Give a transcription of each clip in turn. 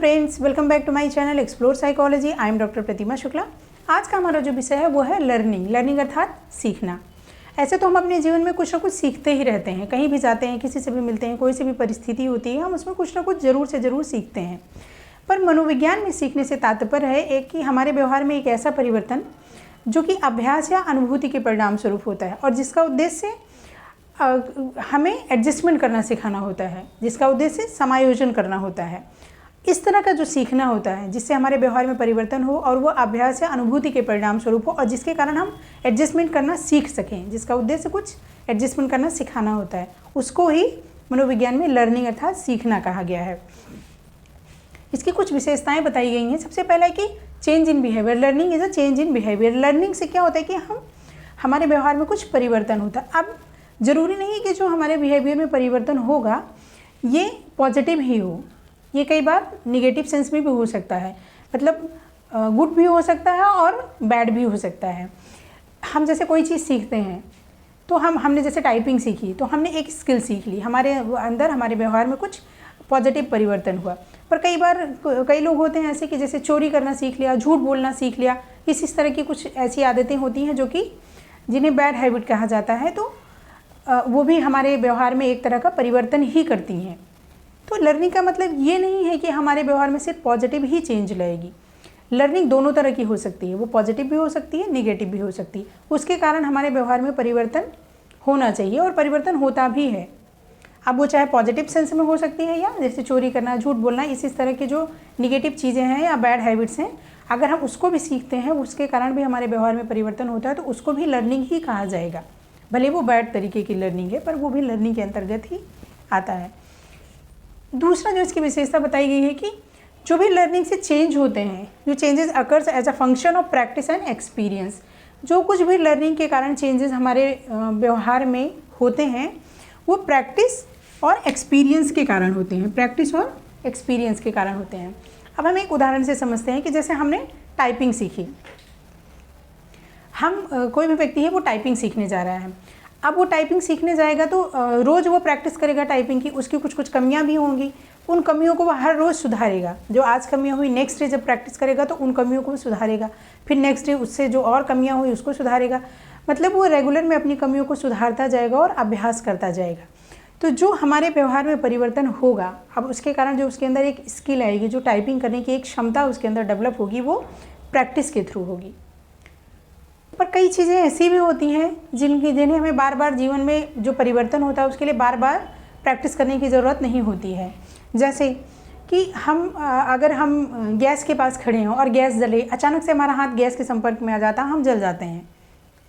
Friends, welcome back to my channel explore psychology. I am doctor Pratima Shukla. आज का हमारा जो विषय है वो है लर्निंग अर्थात सीखना। ऐसे तो हम अपने जीवन में कुछ ना कुछ सीखते ही रहते हैं, कहीं भी जाते हैं, किसी से भी मिलते हैं, कोई सी भी परिस्थिति होती है, हम उसमें कुछ ना कुछ ज़रूर से ज़रूर सीखते हैं। पर मनोविज्ञान में सीखने से तात्पर्य है एक कि हमारे व्यवहार में एक ऐसा परिवर्तन जो कि अभ्यास या अनुभूति के परिणाम स्वरूप होता है और जिसका उद्देश्य हमें एडजस्टमेंट करना सिखाना होता है, जिसका उद्देश्य समायोजन करना होता है। इस तरह का जो सीखना होता है जिससे हमारे व्यवहार में परिवर्तन हो और वो अभ्यास या अनुभूति के परिणाम स्वरूप हो और जिसके कारण हम एडजस्टमेंट करना सीख सकें, जिसका उद्देश्य कुछ एडजस्टमेंट करना सिखाना होता है, उसको ही मनोविज्ञान में लर्निंग अर्थात सीखना कहा गया है। इसकी कुछ विशेषताएं बताई गई हैं। सबसे पहला है कि change in behaviour. Learning is a change in behaviour. Learning से क्या होता है कि हमारे व्यवहार में कुछ परिवर्तन होता है। अब ज़रूरी नहीं है कि जो हमारे बिहेवियर में परिवर्तन होगा ये पॉजिटिव ही हो, ये कई बार निगेटिव सेंस में भी हो सकता है, मतलब गुड भी हो सकता है और बैड भी हो सकता है। हम जैसे कोई चीज़ सीखते हैं तो हमने जैसे टाइपिंग सीखी तो हमने एक स्किल सीख ली, हमारे अंदर हमारे व्यवहार में कुछ पॉजिटिव परिवर्तन हुआ। पर कई लोग होते हैं ऐसे कि जैसे चोरी करना सीख लिया, झूठ बोलना सीख लिया, इस तरह की कुछ ऐसी आदतें होती हैं जो कि जिन्हें बैड हैबिट कहा जाता है, तो वो भी हमारे व्यवहार में एक तरह का परिवर्तन ही करती हैं। तो लर्निंग का मतलब ये नहीं है कि हमारे व्यवहार में सिर्फ पॉजिटिव ही चेंज लाएगी। लर्निंग दोनों तरह की हो सकती है, वो पॉजिटिव भी हो सकती है, निगेटिव भी हो सकती है। उसके कारण हमारे व्यवहार में परिवर्तन होना चाहिए और परिवर्तन होता भी है। अब वो चाहे पॉजिटिव सेंस में हो सकती है या जैसे चोरी करना, झूठ बोलना, इस तरह की जो निगेटिव चीज़ें हैं या बैड हैबिट्स हैं, अगर हम उसको भी सीखते हैं, उसके कारण भी हमारे व्यवहार में परिवर्तन होता है, तो उसको भी लर्निंग ही कहा जाएगा। भले वो बैड तरीके की लर्निंग है पर वो भी लर्निंग के अंतर्गत ही आता है। दूसरा जो इसकी विशेषता बताई गई है कि जो भी लर्निंग से चेंज होते हैं, जो changes occurs as a function of practice and experience, जो कुछ भी लर्निंग के कारण चेंजेस हमारे व्यवहार में होते हैं वो प्रैक्टिस और एक्सपीरियंस के कारण होते हैं, प्रैक्टिस और एक्सपीरियंस के कारण होते हैं। अब हम एक उदाहरण से समझते हैं कि जैसे हमने टाइपिंग सीखी, कोई भी व्यक्ति है वो टाइपिंग सीखने जा रहा है। अब वो टाइपिंग सीखने जाएगा तो रोज़ वो प्रैक्टिस करेगा टाइपिंग की, उसकी कुछ कमियां भी होंगी, उन कमियों को वो हर रोज़ सुधारेगा। जो आज कमियां हुई नेक्स्ट डे जब प्रैक्टिस करेगा तो उन कमियों को वो सुधारेगा, फिर नेक्स्ट डे उससे जो और कमियां हुई उसको सुधारेगा। मतलब वो रेगुलर में अपनी कमियों को सुधारता जाएगा और अभ्यास करता जाएगा। तो जो हमारे व्यवहार में परिवर्तन होगा, अब उसके कारण जो उसके अंदर एक स्किल आएगी, जो टाइपिंग करने की एक क्षमता उसके अंदर डेवलप होगी, वो प्रैक्टिस के थ्रू होगी। पर कई चीज़ें ऐसी भी होती हैं जिन्हें हमें बार बार जीवन में जो परिवर्तन होता है उसके लिए बार बार प्रैक्टिस करने की ज़रूरत नहीं होती है। जैसे कि अगर हम गैस के पास खड़े हों और गैस जले, अचानक से हमारा हाथ गैस के संपर्क में आ जाता है, हम जल जाते हैं।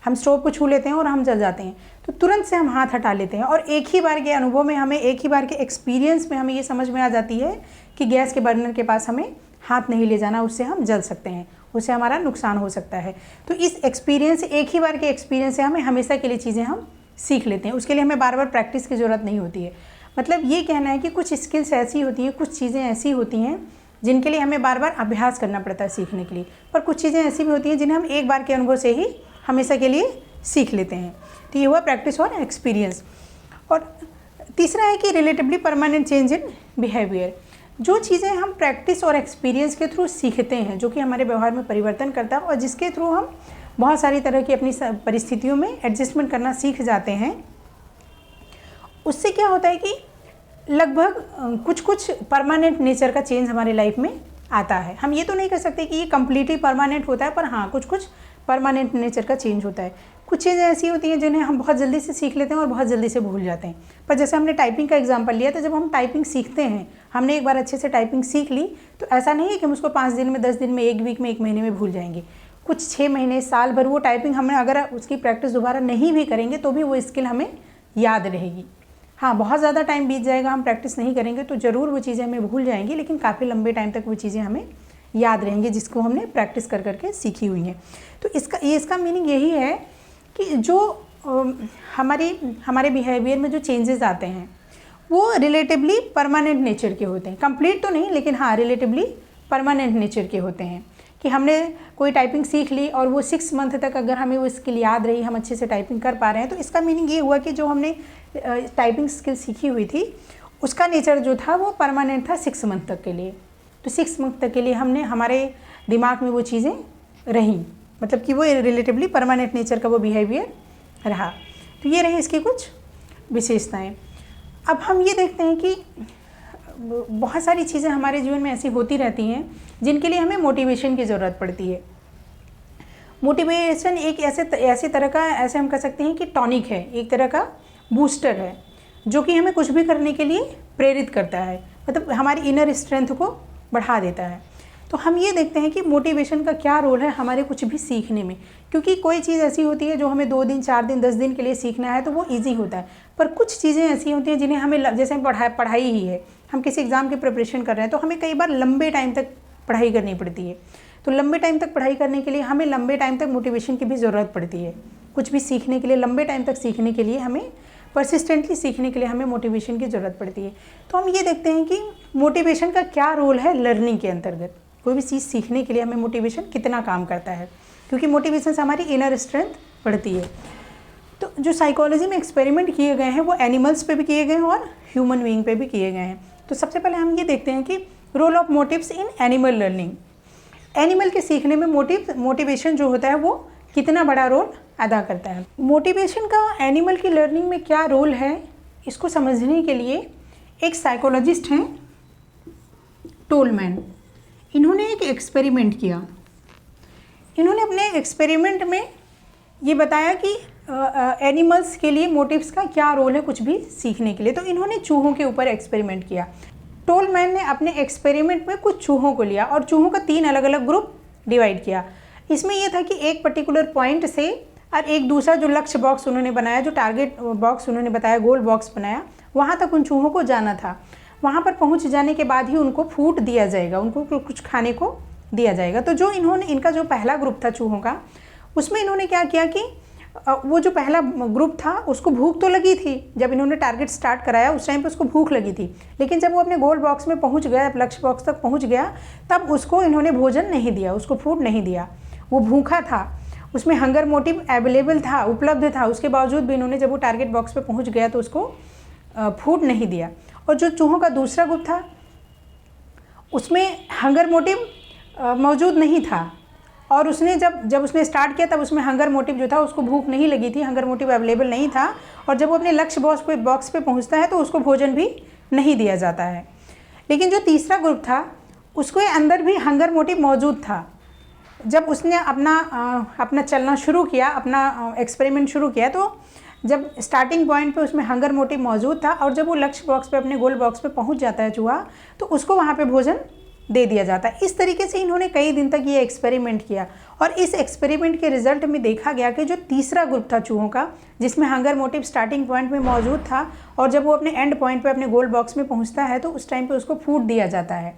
हम स्टोव को छू लेते हैं और हम जल जाते हैं, तो तुरंत से हम हाथ हटा लेते हैं और एक ही बार के अनुभव में हमें, एक ही बार के एक्सपीरियंस में हमें ये समझ में आ जाती है कि गैस के बर्नर के पास हमें हाथ नहीं ले जाना, उससे हम जल सकते हैं, उससे हमारा नुकसान हो सकता है। तो इस एक्सपीरियंस, एक ही बार के एक्सपीरियंस से हमें हमेशा के लिए चीज़ें हम सीख लेते हैं, उसके लिए हमें बार बार प्रैक्टिस की ज़रूरत नहीं होती है। मतलब ये कहना है कि कुछ स्किल्स ऐसी होती हैं, कुछ चीज़ें ऐसी होती हैं जिनके लिए हमें बार बार अभ्यास करना पड़ता है सीखने के लिए, पर कुछ चीज़ें ऐसी भी होती हैं जिन्हें हम एक बार के अनुभव से ही हमेशा के लिए सीख लेते हैं। तो ये हुआ प्रैक्टिस और एक्सपीरियंस। और तीसरा है कि relatively permanent change in behaviour. जो चीज़ें हम प्रैक्टिस और एक्सपीरियंस के थ्रू सीखते हैं, जो कि हमारे व्यवहार में परिवर्तन करता है और जिसके थ्रू हम बहुत सारी तरह की अपनी परिस्थितियों में एडजस्टमेंट करना सीख जाते हैं, उससे क्या होता है कि लगभग कुछ परमानेंट नेचर का चेंज हमारे लाइफ में आता है। हम ये तो नहीं कह सकते कि ये कम्प्लीटली परमानेंट होता है, पर हाँ कुछ परमानेंट नेचर का चेंज होता है। कुछ चीज़ें ऐसी होती हैं जिन्हें हम बहुत जल्दी से सीख लेते हैं और बहुत जल्दी से भूल जाते हैं। पर जैसे हमने टाइपिंग का एग्जांपल लिया, तो जब हम टाइपिंग सीखते हैं, हमने एक बार अच्छे से टाइपिंग सीख ली, तो ऐसा नहीं है कि हम उसको 5 दिन में, 10 दिन में, 1 वीक में, 1 महीने में भूल जाएंगे। कुछ 6 महीने, साल भर वो टाइपिंग हमने, अगर उसकी प्रैक्टिस दोबारा नहीं भी करेंगे तो भी वो स्किल हमें याद रहेगी। हाँ, बहुत ज़्यादा टाइम बीत जाएगा, हम प्रैक्टिस नहीं करेंगे तो ज़रूर वो चीज़ें हमें भूल जाएंगी, लेकिन काफ़ी लंबे टाइम तक वो चीज़ें हमें याद रहेंगी जिसको हमने प्रैक्टिस कर करके सीखी हुई हैं। तो इसका मीनिंग यही है कि जो हमारे बिहेवियर में जो चेंजेस आते हैं वो रिलेटिवली परमानेंट नेचर के होते हैं। कंप्लीट तो नहीं, लेकिन हाँ रिलेटिवली परमानेंट नेचर के होते हैं। कि हमने कोई टाइपिंग सीख ली और वो 6 मंथ तक अगर हमें वो स्किल याद रही, हम अच्छे से टाइपिंग कर पा रहे हैं, तो इसका मीनिंग ये हुआ कि जो हमने टाइपिंग स्किल सीखी हुई थी उसका नेचर जो था वो परमानेंट था 6 मंथ तक के लिए। तो तो 6 मंथ तक के लिए हमने हमारे दिमाग में वो चीज़ें रहीं, मतलब कि वो रिलेटिवली परमानेंट नेचर का वो बिहेवियर रहा। तो ये रही इसकी कुछ विशेषताएं। अब हम ये देखते हैं कि बहुत सारी चीज़ें हमारे जीवन में ऐसी होती रहती हैं जिनके लिए हमें मोटिवेशन की ज़रूरत पड़ती है। मोटिवेशन एक ऐसे तरह का, ऐसे हम कह सकते हैं कि टॉनिक है, एक तरह का बूस्टर है जो कि हमें कुछ भी करने के लिए प्रेरित करता है, मतलब हमारी इनर स्ट्रेंथ को बढ़ा देता है। तो हम ये देखते हैं कि मोटिवेशन का क्या रोल है हमारे कुछ भी सीखने में, क्योंकि कोई चीज़ ऐसी होती है जो हमें 2 दिन 4 दिन 10 दिन के लिए सीखना है तो वो ईजी होता है, पर कुछ चीज़ें ऐसी होती हैं जिन्हें हमें, जैसे पढ़ाई ही है, हम किसी एग्ज़ाम की प्रिपरेशन कर रहे हैं तो हमें कई बार लंबे टाइम तक पढ़ाई करनी पड़ती है। तो लंबे टाइम तक पढ़ाई करने के लिए हमें लंबे टाइम तक मोटिवेशन की भी ज़रूरत पड़ती है। कुछ भी सीखने के लिए, लंबे टाइम तक सीखने के लिए, हमें परसिस्टेंटली सीखने के लिए हमें मोटिवेशन की ज़रूरत पड़ती है। तो हम ये देखते हैं कि मोटिवेशन का क्या रोल है लर्निंग के अंतर्गत। कोई भी चीज़ सीखने के लिए हमें मोटिवेशन कितना काम करता है, क्योंकि मोटिवेशन से हमारी इनर स्ट्रेंथ बढ़ती है। तो जो साइकोलॉजी में एक्सपेरिमेंट किए गए हैं वो एनिमल्स पे भी किए गए हैं और ह्यूमन बीइंग पे भी किए गए हैं। तो सबसे पहले हम ये देखते हैं कि role of motives in animal learning. Animal के सीखने में मोटिवेशन जो होता है वो कितना बड़ा रोल अदा करता है। मोटिवेशन का एनिमल की लर्निंग में क्या रोल है, इसको समझने के लिए एक साइकोलॉजिस्ट हैं टोलमैन। इन्होंने एक एक्सपेरिमेंट किया। इन्होंने अपने एक्सपेरिमेंट में ये बताया कि एनिमल्स के लिए मोटिव्स का क्या रोल है कुछ भी सीखने के लिए। तो इन्होंने चूहों के ऊपर एक्सपेरिमेंट किया। टोलमैन ने अपने एक्सपेरिमेंट में कुछ चूहों को लिया और चूहों का 3 अलग अलग ग्रुप डिवाइड किया। इसमें यह था कि एक पर्टिकुलर पॉइंट से और एक दूसरा जो लक्ष्य बॉक्स उन्होंने बनाया, जो टारगेट बॉक्स उन्होंने बताया, गोल बॉक्स बनाया, वहाँ तक उन चूहों को जाना था। वहाँ पर पहुँच जाने के बाद ही उनको फूड दिया जाएगा, उनको कुछ खाने को दिया जाएगा। तो जो इनका जो पहला ग्रुप था चूहों का, उसमें इन्होंने क्या किया कि वो जो पहला ग्रुप था उसको भूख तो लगी थी। जब इन्होंने टारगेट स्टार्ट कराया उस टाइम पे उसको भूख लगी थी, लेकिन जब वो अपने गोल बॉक्स में पहुंच गया, लक्ष्य बॉक्स तक पहुंच गया, तब उसको इन्होंने भोजन नहीं दिया, उसको फूड नहीं दिया। वो भूखा था, उसमें हंगर मोटिव अवेलेबल था, उपलब्ध था, उसके बावजूद भी इन्होंने जब वो टारगेट बॉक्स पे पहुँच गया तो उसको फूड नहीं दिया। और जो चूहों का दूसरा ग्रुप था उसमें हंगर मोटिव मौजूद नहीं था, और उसने जब उसने स्टार्ट किया तब उसमें हंगर मोटिव जो था, उसको भूख नहीं लगी थी, हंगर मोटिव अवेलेबल नहीं था। और जब वो अपने लक्ष्य बॉक्स पे पहुंचता है तो उसको भोजन भी नहीं दिया जाता है। लेकिन जो तीसरा ग्रुप था उसके अंदर भी हंगर मोटिव मौजूद था। जब उसने अपना चलना शुरू किया, अपना एक्सपेरिमेंट शुरू किया, तो जब स्टार्टिंग पॉइंट पे उसमें हंगर मोटिव मौजूद था, और जब वो लक्ष्य बॉक्स पे, अपने गोल बॉक्स पे पहुंच जाता है चूहा, तो उसको वहाँ पे भोजन दे दिया जाता है। इस तरीके से इन्होंने कई दिन तक ये एक्सपेरिमेंट किया, और इस एक्सपेरिमेंट के रिजल्ट में देखा गया कि जो तीसरा ग्रुप था चूहों का, जिसमें हंगर मोटिव स्टार्टिंग पॉइंट में मौजूद था, और जब वो अपने एंड पॉइंट पे, अपने गोल बॉक्स में पहुंचता है, तो उस टाइम पे उसको फूड दिया जाता है।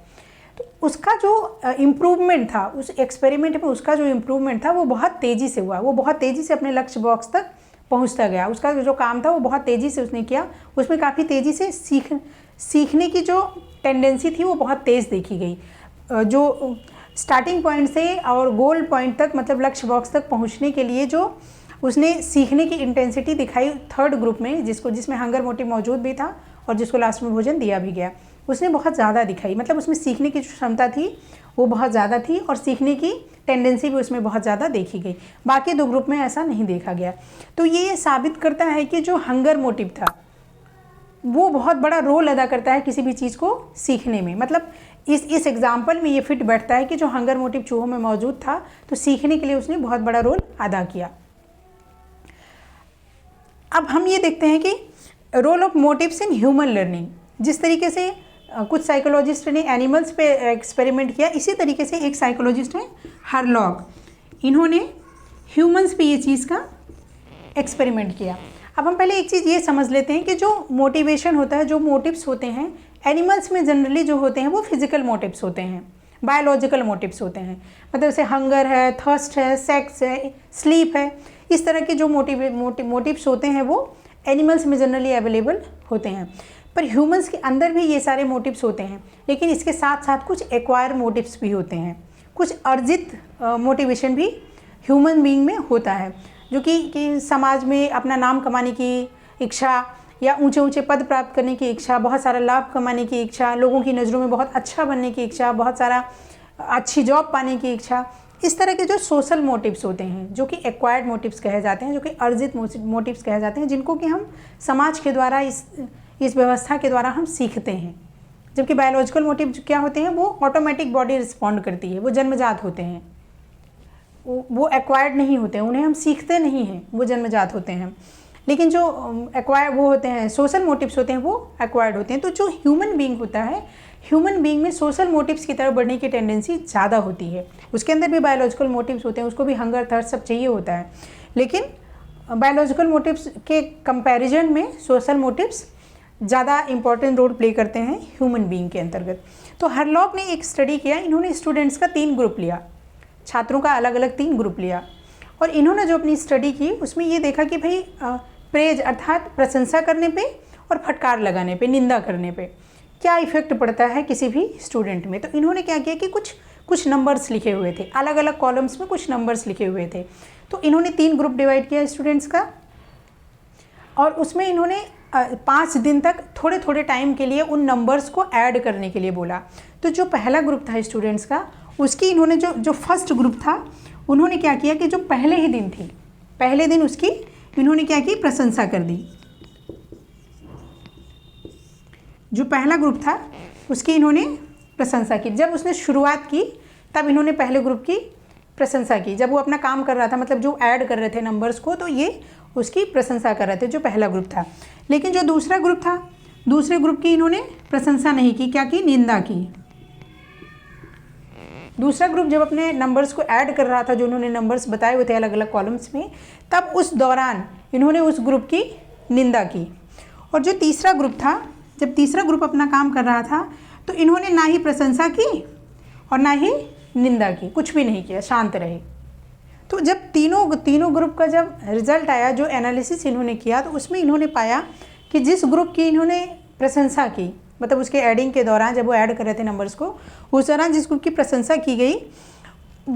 तो उसका जो इम्प्रूवमेंट था उस एक्सपेरिमेंट में, उसका जो इम्प्रूवमेंट था वो बहुत तेज़ी से हुआ। वो बहुत तेज़ी से अपने लक्ष्य बॉक्स तक पहुँचता गया। उसका जो काम था वो बहुत तेज़ी से उसने किया। उसमें काफ़ी तेज़ी से सीखने की जो टेंडेंसी थी वो बहुत तेज़ देखी गई। जो स्टार्टिंग पॉइंट से और गोल पॉइंट तक, मतलब लक्ष्य बॉक्स तक पहुंचने के लिए जो उसने सीखने की इंटेंसिटी दिखाई थर्ड ग्रुप में, जिसमें हंगर मोटिव मौजूद भी था और जिसको लास्ट में भोजन दिया भी गया, उसने बहुत ज़्यादा दिखाई। मतलब उसमें सीखने की जो क्षमता थी वो बहुत ज़्यादा थी, और सीखने की टेंडेंसी भी उसमें बहुत ज़्यादा देखी गई। बाकी 2 ग्रुप में ऐसा नहीं देखा गया। तो ये साबित करता है कि जो हंगर मोटिव था वो बहुत बड़ा रोल अदा करता है किसी भी चीज़ को सीखने में। मतलब इस एग्जाम्पल में ये फिट बैठता है कि जो हंगर मोटिव चूहों में मौजूद था, तो सीखने के लिए उसने बहुत बड़ा रोल अदा किया। अब हम ये देखते हैं कि role of motives in human learning. जिस तरीके से कुछ साइकोलॉजिस्ट ने एनिमल्स पे एक्सपेरिमेंट किया, इसी तरीके से एक साइकोलॉजिस्ट है हरलॉग, इन्होंने ह्यूमंस पे ये चीज़ का एक्सपेरिमेंट किया। अब हम पहले एक चीज़ ये समझ लेते हैं कि जो मोटिवेशन होता है, जो मोटिव्स होते हैं एनिमल्स में जनरली जो होते हैं वो फिजिकल मोटिव्स होते हैं, बायोलॉजिकल मोटिव्स होते हैं। मतलब जैसे हंगर है, थर्स्ट है, सेक्स है, स्लीप है, इस तरह के जो मोटिव्स होते हैं वो एनिमल्स में जनरली अवेलेबल होते हैं। पर ह्यूमंस के अंदर भी ये सारे मोटिव्स होते हैं, लेकिन इसके साथ साथ कुछ एक्वायर मोटिव्स भी होते हैं, कुछ अर्जित मोटिवेशन भी ह्यूमन बीइंग में होता है, जो कि समाज में अपना नाम कमाने की इच्छा, या ऊंचे ऊंचे पद प्राप्त करने की इच्छा, बहुत सारा लाभ कमाने की इच्छा, लोगों की नज़रों में बहुत अच्छा बनने की इच्छा, बहुत सारा अच्छी जॉब पाने की इच्छा, इस तरह के जो सोशल मोटिव्स होते हैं, जो कि एक्वायर्ड मोटिव्स कहे जाते हैं, जो कि अर्जित मोटिव्स कहे जाते हैं, जिनको कि हम समाज के द्वारा इस व्यवस्था के द्वारा हम सीखते हैं। जबकि बायोलॉजिकल मोटिव क्या होते हैं, वो ऑटोमेटिक बॉडी रिस्पॉन्ड करती है, वो जन्मजात होते हैं, वो एक्वायर्ड नहीं होते हैं, उन्हें हम सीखते नहीं हैं, वो जन्मजात होते हैं। लेकिन जो एक्वायर वो होते हैं, सोशल मोटिव्स होते हैं, वो एक्वायर्ड होते हैं। तो जो ह्यूमन बीइंग होता है, ह्यूमन बीइंग में सोशल मोटिव्स की तरफ बढ़ने की टेंडेंसी ज़्यादा होती है। उसके अंदर भी बायोलॉजिकल मोटिव्स होते हैं, उसको भी हंगर थर्स्ट सब चाहिए होता है, लेकिन बायोलॉजिकल मोटिव्स के कंपैरिजन में सोशल मोटिव्स ज़्यादा इंपॉर्टेंट रोल प्ले करते हैं ह्यूमन बीइंग के अंतर्गत। तो हरलॉक ने एक स्टडी किया, इन्होंने स्टूडेंट्स का 3 ग्रुप लिया, छात्रों का अलग अलग 3 ग्रुप लिया, और इन्होंने जो अपनी स्टडी की उसमें ये देखा कि भाई प्रेज अर्थात प्रशंसा करने पे और फटकार लगाने पे, निंदा करने पे क्या इफेक्ट पड़ता है किसी भी स्टूडेंट में। तो इन्होंने क्या किया कि कुछ नंबर्स लिखे हुए थे, अलग अलग कॉलम्स में कुछ नंबर्स लिखे हुए थे। तो इन्होंने 3 ग्रुप डिवाइड किया स्टूडेंट्स का, और उसमें इन्होंने 5 दिन तक थोड़े थोड़े टाइम के लिए उन नंबर्स को ऐड करने के लिए बोला। तो जो पहला ग्रुप था स्टूडेंट्स का, उसकी इन्होंने जो फर्स्ट ग्रुप था, उन्होंने क्या किया कि जो पहले ही दिन थी, पहले दिन उसकी इन्होंने क्या की, प्रशंसा कर दी। जो पहला ग्रुप था उसकी इन्होंने प्रशंसा की। जब उसने शुरुआत की तब इन्होंने पहले ग्रुप की प्रशंसा की, जब वो अपना काम कर रहा था, मतलब जो ऐड कर रहे थे नंबर्स को, तो ये उसकी प्रशंसा कर रहे थे, जो पहला ग्रुप था। लेकिन जो दूसरा ग्रुप था, दूसरे ग्रुप की इन्होंने प्रशंसा नहीं की, क्या की, निंदा की। दूसरा ग्रुप जब अपने नंबर्स को ऐड कर रहा था, जो उन्होंने नंबर्स बताए हुए थे अलग अलग कॉलम्स में, तब उस दौरान इन्होंने उस ग्रुप की निंदा की। और जो तीसरा ग्रुप था, जब तीसरा ग्रुप अपना काम कर रहा था, तो इन्होंने ना ही प्रशंसा की और ना ही निंदा की, कुछ भी नहीं किया, शांत रहे। तो जब तीनों ग्रुप का जब रिजल्ट आया, जो एनालिसिस इन्होंने किया, तो उसमें इन्होंने पाया कि जिस ग्रुप की इन्होंने प्रशंसा की, मतलब उसके एडिंग के दौरान जब वो ऐड कर रहे थे नंबर्स को, उस दौरान जिस ग्रुप की प्रशंसा की गई,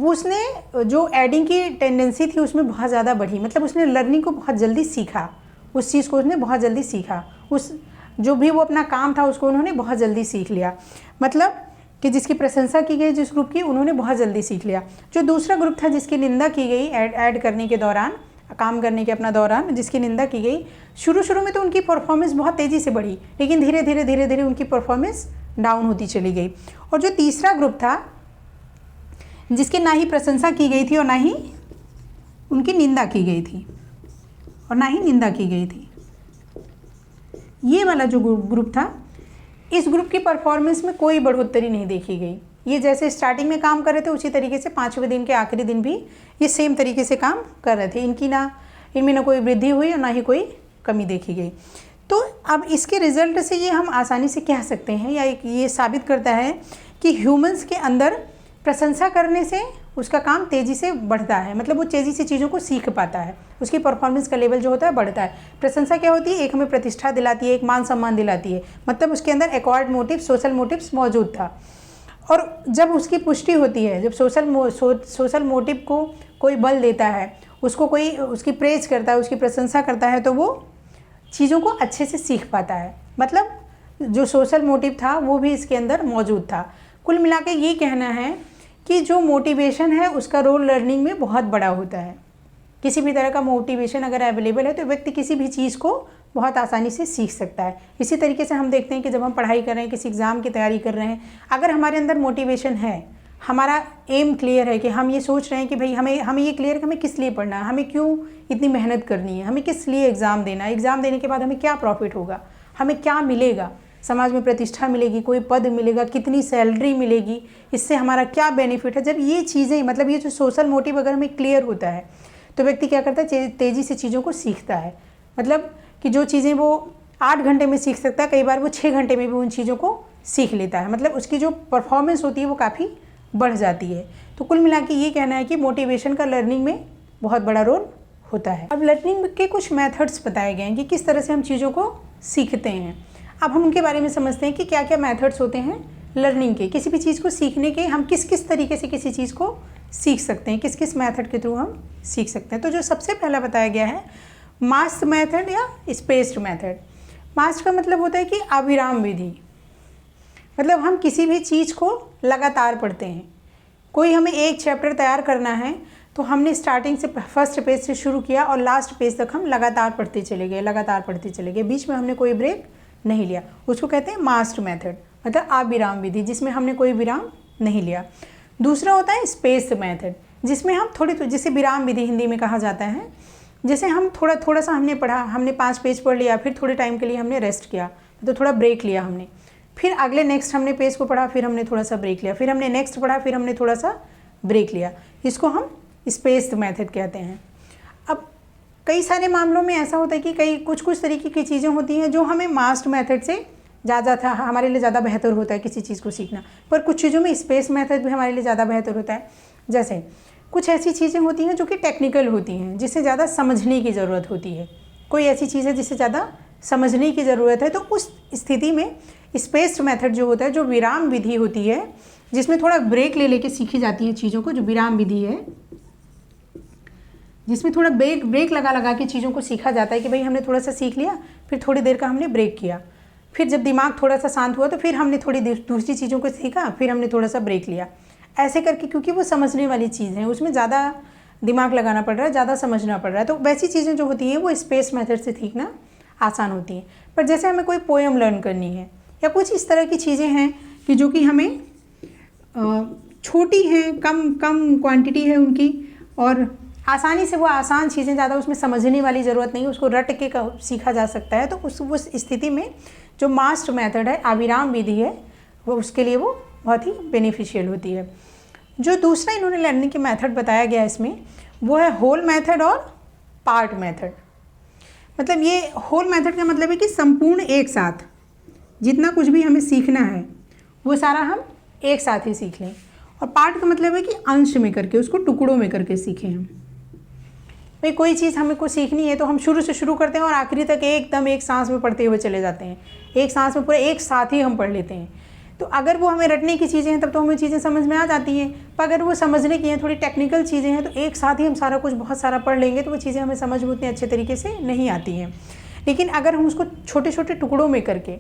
उसने जो एडिंग की टेंडेंसी थी उसमें बहुत ज़्यादा बढ़ी, मतलब उसने लर्निंग को बहुत जल्दी सीखा, उस चीज़ को उसने बहुत जल्दी सीखा, उस जो भी वो अपना काम था उसको उन्होंने बहुत जल्दी सीख लिया। मतलब कि जिसकी प्रशंसा की गई जिस ग्रुप की, उन्होंने बहुत जल्दी सीख लिया। जो दूसरा ग्रुप था जिसकी निंदा की गई ऐड करने के दौरान, काम करने के अपना दौरान जिसकी निंदा की गई, शुरू में तो उनकी परफॉर्मेंस बहुत तेज़ी से बढ़ी, लेकिन धीरे धीरे उनकी परफॉर्मेंस डाउन होती चली गई। और जो तीसरा ग्रुप था जिसकी ना ही प्रशंसा की गई थी और ना ही उनकी निंदा की गई थी, और ना ही निंदा की गई थी, ये वाला जो ग्रुप था, इस ग्रुप की परफॉर्मेंस में कोई बढ़ोतरी नहीं देखी गई। ये जैसे स्टार्टिंग में काम कर रहे थे उसी तरीके से 5वें दिन के आखिरी दिन भी ये सेम तरीके से काम कर रहे थे। इनमें ना कोई वृद्धि हुई और ना ही कोई कमी देखी गई। तो अब इसके रिजल्ट से ये हम आसानी से कह सकते हैं, या ये साबित करता है कि ह्यूमंस के अंदर प्रशंसा करने से उसका काम तेज़ी से बढ़ता है, मतलब वो तेज़ी से चीज़ों को सीख पाता है, उसकी परफॉर्मेंस का लेवल जो होता है बढ़ता है। प्रशंसा क्या होती है, एक हमें प्रतिष्ठा दिलाती है, एक मान सम्मान दिलाती है, मतलब उसके अंदर एक्वायर्ड मोटिव, सोशल मोटिव्स मौजूद था। और जब उसकी पुष्टि होती है, जब सोशल मोटिव को कोई बल देता है, उसको कोई उसकी प्रेज करता है, उसकी प्रशंसा करता है, तो वो चीज़ों को अच्छे से सीख पाता है। मतलब जो सोशल मोटिव था वो भी इसके अंदर मौजूद था। कुल मिला के ये कहना है कि जो मोटिवेशन है उसका रोल लर्निंग में बहुत बड़ा होता है। किसी भी तरह का मोटिवेशन अगर अवेलेबल है तो व्यक्ति किसी भी चीज़ को बहुत आसानी से सीख सकता है। इसी तरीके से हम देखते हैं कि जब हम पढ़ाई कर रहे हैं, किसी एग्ज़ाम की तैयारी कर रहे हैं, अगर हमारे अंदर मोटिवेशन है, हमारा एम क्लियर है कि हम ये सोच रहे हैं कि भाई हमें ये क्लियर है कि हमें किस लिए पढ़ना है, हमें क्यों इतनी मेहनत करनी है, हमें किस लिए एग्ज़ाम देना है, एग्ज़ाम देने के बाद हमें क्या प्रॉफिट होगा, हमें क्या मिलेगा, समाज में प्रतिष्ठा मिलेगी, कोई पद मिलेगा, कितनी सैलरी मिलेगी, इससे हमारा क्या बेनिफिट है। जब ये चीज़ें, मतलब ये जो सोशल मोटिव अगर हमें क्लियर होता है तो व्यक्ति क्या करता है, तेज़ी से चीज़ों को सीखता है। मतलब कि जो चीज़ें वो 8 घंटे में सीख सकता है, कई बार वो 6 घंटे में भी उन चीज़ों को सीख लेता है। मतलब उसकी जो परफॉर्मेंस होती है वो काफ़ी बढ़ जाती है। तो कुल मिला के ये कहना है कि मोटिवेशन का लर्निंग में बहुत बड़ा रोल होता है। अब लर्निंग के कुछ मेथड्स बताए गए हैं कि किस तरह से हम चीज़ों को सीखते हैं। अब हम उनके बारे में समझते हैं कि क्या क्या मेथड्स होते हैं लर्निंग के, किसी भी चीज़ को सीखने के। हम किस किस तरीके से किसी चीज़ को सीख सकते हैं, किस किस मेथड के थ्रू हम सीख सकते हैं। तो जो सबसे पहला बताया गया है मास्क मेथड या स्पेस्ड मेथड। मास्ट का मतलब होता है कि अविराम विधि, मतलब हम किसी भी चीज़ को लगातार पढ़ते हैं। कोई हमें एक चैप्टर तैयार करना है तो हमने स्टार्टिंग से फर्स्ट पेज से शुरू किया और लास्ट पेज तक हम लगातार पढ़ते चले गए, लगातार पढ़ते चले गए, बीच में हमने कोई ब्रेक नहीं लिया। उसको कहते हैं मास्ट मेथड, मतलब अविराम विधि, जिसमें हमने कोई विराम नहीं लिया। दूसरा होता है स्पेस मेथड, जिसमें हम जिसे विराम विधि हिंदी में कहा जाता है। जैसे हम थोड़ा सा हमने पढ़ा, हमने 5 पेज पढ़ लिया, फिर थोड़े टाइम के लिए हमने रेस्ट किया, तो थोड़ा ब्रेक लिया हमने, फिर अगले नेक्स्ट हमने पेज को पढ़ा, फिर हमने थोड़ा सा ब्रेक लिया, फिर हमने नेक्स्ट पढ़ा, फिर हमने थोड़ा सा ब्रेक लिया। इसको हम स्पेस मेथड कहते हैं। अब कई सारे मामलों में ऐसा होता है कि कुछ तरीके की चीज़ें होती हैं जो हमें मास्ट मेथड से ज़्यादा हमारे लिए ज़्यादा बेहतर होता है किसी चीज़ को सीखना, पर कुछ चीज़ों में स्पेस मेथड भी हमारे लिए ज़्यादा बेहतर होता है। जैसे कुछ ऐसी चीज़ें होती हैं जो कि टेक्निकल होती हैं, जिसे ज़्यादा समझने की ज़रूरत होती है। कोई ऐसी चीज़ है जिसे ज़्यादा समझने की ज़रूरत है, तो उस स्थिति में स्पेस्ड मेथड जो होता है, जो विराम विधि होती है, जिसमें थोड़ा ब्रेक ले लेके सीखी जाती है चीज़ों को, जो विराम विधि है, जिसमें थोड़ा ब्रेक लगा के चीज़ों को सीखा जाता है कि भाई हमने थोड़ा सा सीख लिया, फिर थोड़ी देर का हमने ब्रेक किया, फिर जब दिमाग थोड़ा सा शांत हुआ तो फिर हमने थोड़ी दूसरी चीज़ों को सीखा, फिर हमने थोड़ा सा ब्रेक लिया, ऐसे करके, क्योंकि वो समझने वाली चीज़ है, उसमें ज़्यादा दिमाग लगाना पड़ रहा है, ज़्यादा समझना पड़ रहा है। तो वैसी चीज़ें जो होती हैं वो स्पेस मेथड से सीखना आसान होती हैं। पर जैसे हमें कोई पोएम लर्न करनी है या कुछ इस तरह की चीज़ें हैं कि जो कि हमें छोटी हैं, कम क्वांटिटी है उनकी, और आसानी से वो आसान चीज़ें, ज़्यादा उसमें समझने वाली ज़रूरत नहीं, उसको रट के सीखा जा सकता है, तो उस स्थिति में जो मास्ट मेथड है, अविराम विधि है, वो उसके लिए वो बहुत ही बेनिफिशियल होती है। जो दूसरा इन्होंने लर्निंग के मेथड बताया गया इसमें, वो है होल मेथड और पार्ट मेथड। मतलब ये होल मेथड का मतलब है कि संपूर्ण एक साथ जितना कुछ भी हमें सीखना है वो सारा हम एक साथ ही सीख लें, और पार्ट का मतलब है कि अंश में करके, उसको टुकड़ों में करके सीखें हम। भाई कोई चीज़ हमें को सीखनी है तो हम शुरू से शुरू करते हैं और आखिरी तक एकदम एक सांस में पढ़ते हुए चले जाते हैं, एक सांस में पूरे एक साथ ही हम पढ़ लेते हैं। तो अगर वो हमें रटने की चीज़ें हैं तब तो हमें चीज़ें समझ में आ जाती हैं, पर अगर वो समझने की हैं, थोड़ी टेक्निकल चीज़ें हैं, तो एक साथ ही हम सारा कुछ बहुत सारा पढ़ लेंगे तो वो चीज़ें हमें समझ में उतने अच्छे तरीके से नहीं आती हैं। लेकिन अगर हम उसको छोटे छोटे टुकड़ों में करके,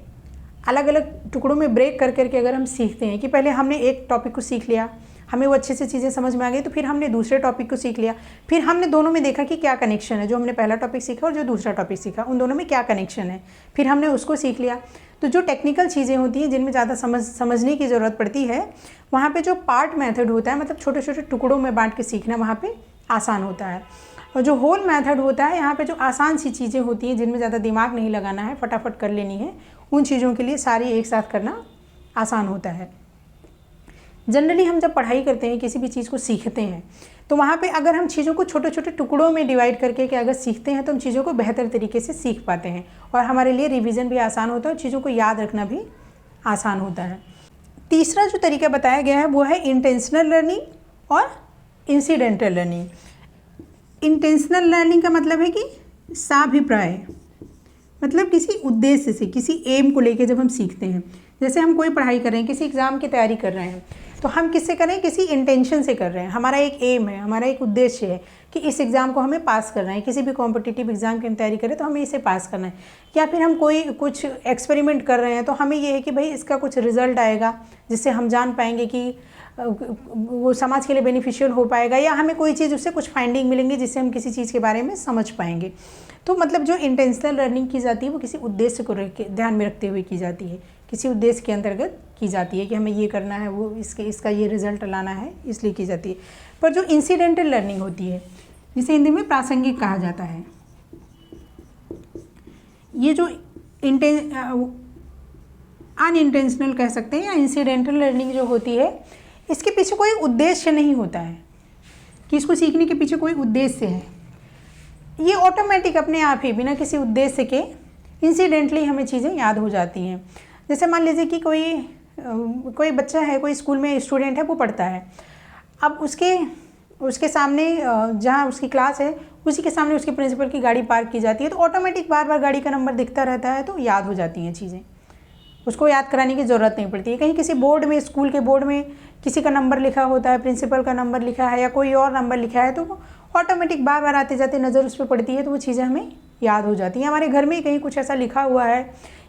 अलग अलग टुकड़ों में ब्रेक कर करके अगर हम सीखते हैं कि पहले हमने एक टॉपिक को सीख लिया, हमें वो अच्छे से चीज़ें समझ में आ गई, तो फिर हमने दूसरे टॉपिक को सीख लिया, फिर हमने दोनों में देखा कि क्या कनेक्शन है, जो हमने पहला टॉपिक सीखा और जो दूसरा टॉपिक सीखा, उन दोनों में क्या कनेक्शन है, फिर हमने उसको सीख लिया। तो जो टेक्निकल चीज़ें होती हैं जिनमें ज़्यादा समझने की ज़रूरत पड़ती है, वहाँ पे जो पार्ट मेथड होता है, मतलब छोटे छोटे टुकड़ों में बांट के सीखना, वहाँ पे आसान होता है। और जो होल मेथड होता है, यहाँ पे जो आसान सी चीज़ें होती हैं जिनमें ज़्यादा दिमाग नहीं लगाना है, फटाफट कर लेनी है, उन चीज़ों के लिए सारी एक साथ करना आसान होता है। जनरली हम जब पढ़ाई करते हैं, किसी भी चीज़ को सीखते हैं, तो वहाँ पे अगर हम चीज़ों को छोटे छोटे टुकड़ों में डिवाइड करके कि अगर सीखते हैं तो हम चीज़ों को बेहतर तरीके से सीख पाते हैं, और हमारे लिए रिवीजन भी आसान होता है और चीज़ों को याद रखना भी आसान होता है। तीसरा जो तरीका बताया गया है वो है इंटेंशनल लर्निंग और इंसिडेंटल लर्निंग। इंटेंशनल लर्निंग का मतलब है कि साभिप्राय, मतलब किसी उद्देश्य से, किसी एम को लेके जब हम सीखते हैं। जैसे हम कोई पढ़ाई कर रहे हैं, किसी एग्ज़ाम की तैयारी कर रहे हैं, तो हम किससे करें, किसी इंटेंशन से कर रहे हैं। हमारा एक एम है, हमारा एक उद्देश्य है कि इस एग्ज़ाम को हमें पास करना है। किसी भी कॉम्पिटिटिव एग्ज़ाम की हम तैयारी करें तो हमें इसे पास करना है। या फिर हम कोई कुछ एक्सपेरिमेंट कर रहे हैं, तो हमें ये है कि भाई इसका कुछ रिजल्ट आएगा जिससे हम जान पाएंगे कि वो समाज के लिए बेनिफिशियल हो पाएगा, या हमें कोई चीज़ उससे कुछ फाइंडिंग मिलेंगी जिससे हम किसी चीज़ के बारे में समझ पाएंगे। तो मतलब जो इंटेंशनल लर्निंग की जाती है वो किसी उद्देश्य को ध्यान में रखते हुए की जाती है, किसी उद्देश्य के अंतर्गत की जाती है कि हमें ये करना है, वो इसका ये रिजल्ट लाना है, इसलिए की जाती है। पर जो इंसिडेंटल लर्निंग होती है, जिसे हिंदी में प्रासंगिक कहा जाता है, ये जो अनइंटेंशनल कह सकते हैं या इंसिडेंटल लर्निंग जो होती है, इसके पीछे कोई उद्देश्य नहीं होता है कि इसको सीखने के पीछे कोई उद्देश्य है। ये ऑटोमेटिक अपने आप ही बिना किसी उद्देश्य के इंसिडेंटली हमें चीज़ें याद हो जाती हैं। जैसे मान लीजिए कि कोई बच्चा है, कोई स्कूल में स्टूडेंट है, वो पढ़ता है। अब उसके सामने जहाँ उसकी क्लास है, उसी के सामने उसके प्रिंसिपल की गाड़ी पार्क की जाती है, तो ऑटोमेटिक बार बार गाड़ी का नंबर दिखता रहता है, तो याद हो जाती हैं चीज़ें, उसको याद कराने की ज़रूरत नहीं पड़ती है। कहीं किसी बोर्ड में, स्कूल के बोर्ड में किसी का नंबर लिखा होता है, प्रिंसिपल का नंबर लिखा है या कोई और नंबर लिखा है, तो वो ऑटोमेटिक बार बार आते जाते नज़र उस पर पड़ती है, तो वो चीज़ें हमें याद हो जाती हैं। हमारे घर में ही कहीं कुछ ऐसा लिखा हुआ है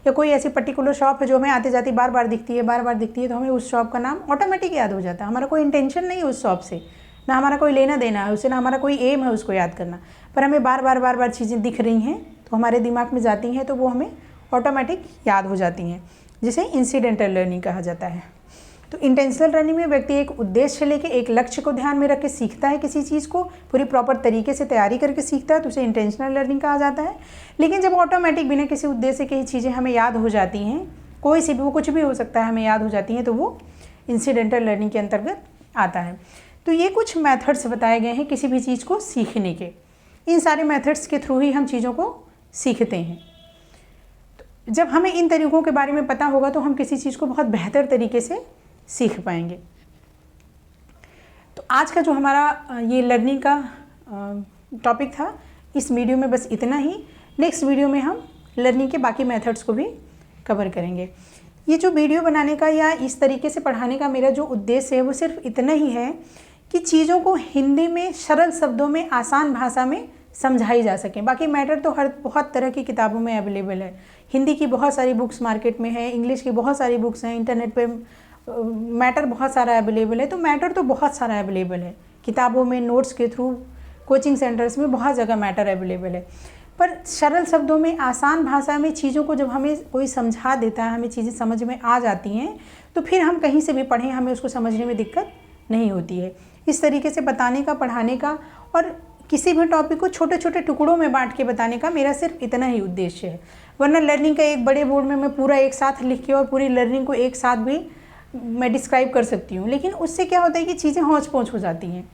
या कोई ऐसी पर्टिकुलर शॉप है जो हमें आते जाते बार बार दिखती है, तो हमें उस शॉप का नाम ऑटोमेटिक याद हो जाता है। हमारा कोई इंटेंशन नहीं है उस शॉप से, ना हमारा कोई लेना देना है उससे, ना हमारा कोई एम है उसको याद करना, पर हमें बार बार चीज़ें दिख रही हैं तो हमारे दिमाग में जाती हैं, तो वो हमें ऑटोमेटिक याद हो जाती हैं, जिसे इंसिडेंटल लर्निंग कहा जाता है। तो इंटेंशनल लर्निंग में व्यक्ति एक उद्देश्य लेके, एक लक्ष्य को ध्यान में रख के सीखता है, किसी चीज़ को पूरी प्रॉपर तरीके से तैयारी करके सीखता है, तो उसे इंटेंशनल लर्निंग कहा जाता है। लेकिन जब ऑटोमेटिक बिना किसी उद्देश्य के ही चीज़ें हमें याद हो जाती हैं, कोई सी भी, वो कुछ भी हो सकता है, हमें याद हो जाती हैं, तो वो इंसिडेंटल लर्निंग के अंतर्गत आता है। तो ये कुछ मेथड्स बताए गए हैं किसी भी चीज़ को सीखने के। इन सारे मेथड्स के थ्रू ही हम चीज़ों को सीखते हैं। तो जब हमें इन तरीक़ों के बारे में पता होगा तो हम किसी चीज़ को बहुत बेहतर तरीके से सीख पाएंगे। तो आज का जो हमारा ये लर्निंग का टॉपिक था, इस वीडियो में बस इतना ही। नेक्स्ट वीडियो में हम लर्निंग के बाकी मेथड्स को भी कवर करेंगे। ये जो वीडियो बनाने का या इस तरीके से पढ़ाने का मेरा जो उद्देश्य है वो सिर्फ इतना ही है कि चीज़ों को हिंदी में सरल शब्दों में आसान भाषा में समझाई जा सके। बाकी मैटर तो बहुत तरह की किताबों में अवेलेबल है। हिंदी की बहुत सारी बुक्स मार्केट में है, इंग्लिश की बहुत सारी बुक्स हैं, इंटरनेट पे मैटर बहुत सारा अवेलेबल है। तो मैटर तो बहुत सारा अवेलेबल है, किताबों में, नोट्स के थ्रू, कोचिंग सेंटर्स में बहुत जगह मैटर अवेलेबल है। पर सरल शब्दों में, आसान भाषा में चीज़ों को जब हमें कोई समझा देता है, हमें चीज़ें समझ में आ जाती हैं, तो फिर हम कहीं से भी पढ़ें, हमें उसको समझने में दिक्कत नहीं होती है। इस तरीके से बताने का, पढ़ाने का और किसी भी टॉपिक को छोटे छोटे टुकड़ों में बांट के बताने का मेरा सिर्फ इतना ही उद्देश्य है। वरना लर्निंग का एक बड़े बोर्ड में मैं पूरा एक साथ लिख के और पूरी लर्निंग को एक साथ भी मैं डिस्क्राइब कर सकती हूँ, लेकिन उससे क्या होता है कि चीज़ें हौच पौच हो जाती हैं,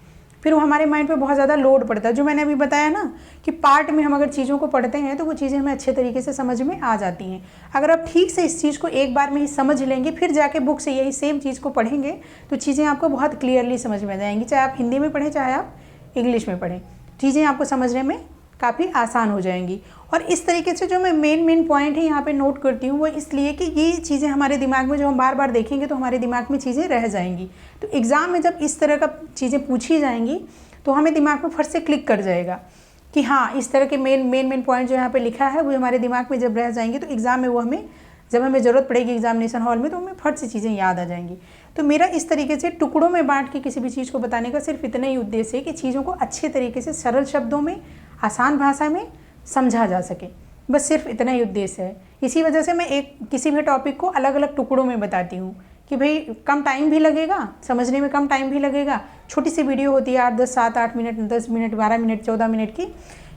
फिर वो हमारे माइंड पे बहुत ज़्यादा लोड पड़ता है। जो मैंने अभी बताया ना कि पार्ट में हम अगर चीज़ों को पढ़ते हैं तो वो चीज़ें हमें अच्छे तरीके से समझ में आ जाती हैं। अगर आप ठीक से इस चीज़ को एक बार में ही समझ लेंगे, फिर जाके बुक से यही सेम चीज़ को पढ़ेंगे, तो चीज़ें आपको बहुत क्लियरली समझ में आ जाएंगी। चाहे आप हिंदी में पढ़ें, चाहे आप इंग्लिश में पढ़ें, चीज़ें आपको समझने में काफ़ी आसान हो जाएंगी। और इस तरीके से जो मैं मेन पॉइंट है यहाँ पे नोट करती हूँ, वो इसलिए कि ये चीज़ें हमारे दिमाग में, जो हम बार बार देखेंगे तो हमारे दिमाग में चीज़ें रह जाएंगी। तो एग्ज़ाम में जब इस तरह का चीज़ें पूछी जाएंगी तो हमें दिमाग में फट से क्लिक कर जाएगा कि हाँ, इस तरह के मेन पॉइंट जो यहाँ पे लिखा है वो हमारे दिमाग में जब रह जाएंगे तो एग्ज़ाम में वो हमें, जब हमें ज़रूरत पड़ेगी एग्जामिनेशन हॉल में, तो हमें फट से चीज़ें याद आ जाएंगी। तो मेरा इस तरीके से टुकड़ों में बांट के किसी भी चीज़ को बताने का सिर्फ इतना ही उद्देश्य है कि चीज़ों को अच्छे तरीके से सरल शब्दों में, आसान भाषा में समझा जा सके। बस सिर्फ इतना ही उद्देश्य है। इसी वजह से मैं किसी भी टॉपिक को अलग अलग टुकड़ों में बताती हूँ कि भाई कम टाइम भी लगेगा, समझने में कम टाइम भी लगेगा। छोटी सी वीडियो होती है 8, 10, 7, 8 मिनट, 10 मिनट, 12 मिनट, 14 मिनट की,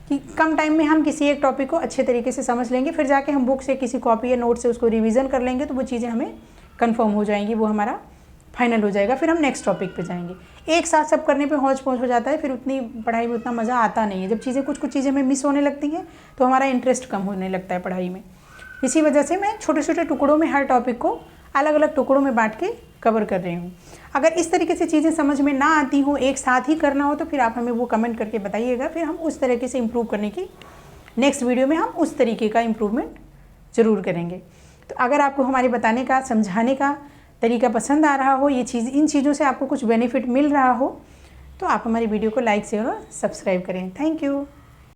कि कम टाइम में हम किसी एक टॉपिक को अच्छे तरीके से समझ लेंगे, फिर जाके हम बुक से, किसी कॉपी या नोट से उसको रिवीजन कर लेंगे, तो वो चीज़ें हमें कन्फर्म हो जाएंगी, वो हमारा फाइनल हो जाएगा। फिर हम नेक्स्ट टॉपिक पे जाएंगे। एक साथ सब करने पे हौच पौच हो जाता है, फिर उतनी पढ़ाई में उतना मज़ा आता नहीं है। जब चीज़ें कुछ चीज़ें हमें मिस होने लगती हैं तो हमारा इंटरेस्ट कम होने लगता है पढ़ाई में। इसी वजह से मैं छोटे छोटे टुकड़ों में हर टॉपिक को अलग अलग टुकड़ों में बांट के कवर कर रही हूँ। अगर इस तरीके से चीज़ें समझ में ना आती हो, एक साथ ही करना हो, तो फिर आप हमें वो कमेंट करके बताइएगा, फिर हम उस तरीके से इम्प्रूव करने की नेक्स्ट वीडियो में हम उस तरीके का इम्प्रूवमेंट ज़रूर करेंगे। तो अगर आपको हमारे बताने का, समझाने का तरीका पसंद आ रहा हो, इन चीज़ों से आपको कुछ बेनिफिट मिल रहा हो, तो आप हमारी वीडियो को लाइक, शेयर और सब्सक्राइब करें। Thank you.